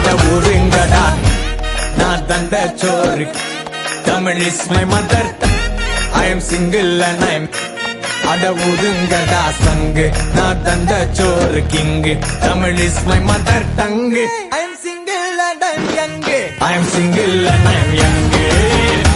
அட ஊருங்கடா நான் தந்த சோறு. Tamil is my mother tongue. I am single and I am அட ஊருங்கடா சங்கு நான் தந்த சோறு king. Tamil is my mother tongue. I am single and I am young. I am single and I am young.